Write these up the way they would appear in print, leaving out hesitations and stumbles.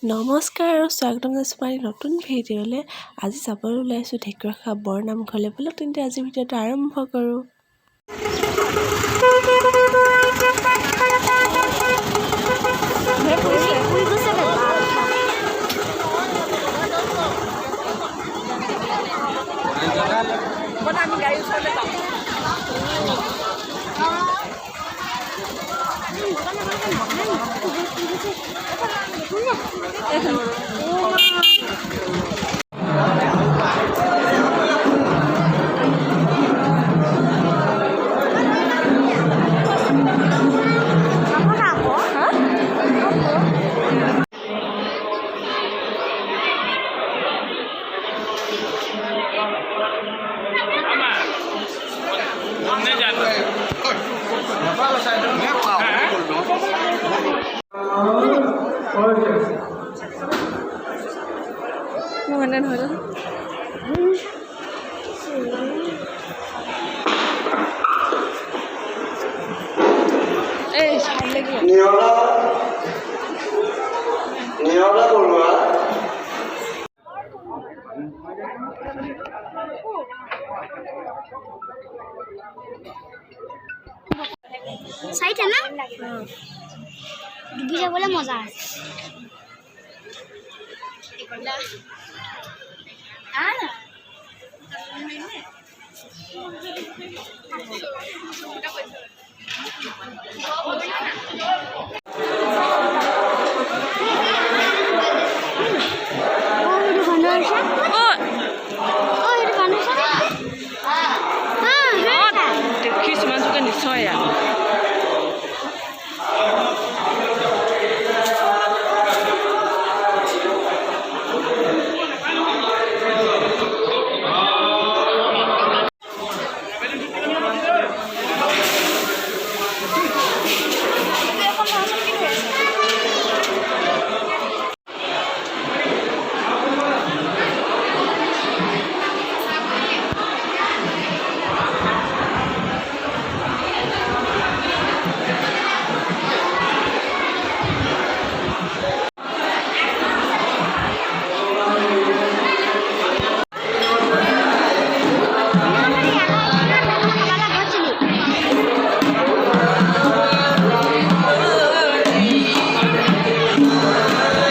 নমস্কাৰ আৰু স্বাগতম জনাইছোঁ আমাৰ নতুন ভিডিঅ'লৈ। আজি যাবলৈ ওলাইছোঁ ঢেকুৱাখোৱা বৰনামঘৰলৈ। ব'লক তেন্তে আজি ভিডিঅ'টো আৰম্ভ কৰোঁ। আমি গাড়ী ওচৰলৈ যাওঁ। Mana dah? Sampai lagi. Niola Purwa. Side है ना? डूबी जा बोला मजा है।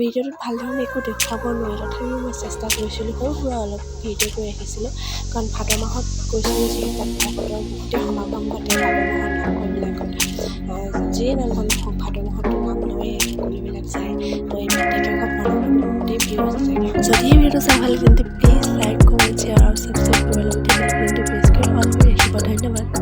ভিডিঅ'টোত ভালধৰণে একো দেখুৱাব নোৱাৰি, তথাপিও মই চেষ্টা কৰিছিলোঁ সৰু সুৰা অলপ ভিডিঅ' কৰি ৰাখিছিলোঁ। কাৰণ ভাদ মাহত গৈছিলোঁ যিহেতু তাত ভকতৰ গোটেই সমাগম ঘটে ভাদ মাহত নামঘৰবিলাকত। যিয়ে নামঘৰ নহওক ভাদ মাহততো নাম লৈয়ে সকলোবিলাক যায়। তো এই ঢেকুৱাখোৱা বৰনামঘৰলৈ গোটেই ভিডিঅ' আছে। যদি এই ভিডিঅ'টো চাই ভাল লাগে তেন্তে প্লিজ লাইক, কমেণ্ট, শ্বেয়াৰ আৰু ছাবস্ক্ৰাইব কৰিব লাগিব। বেল আইকনটো প্ৰেছ কৰি অল কৰি ৰাখিব। ধন্যবাদ।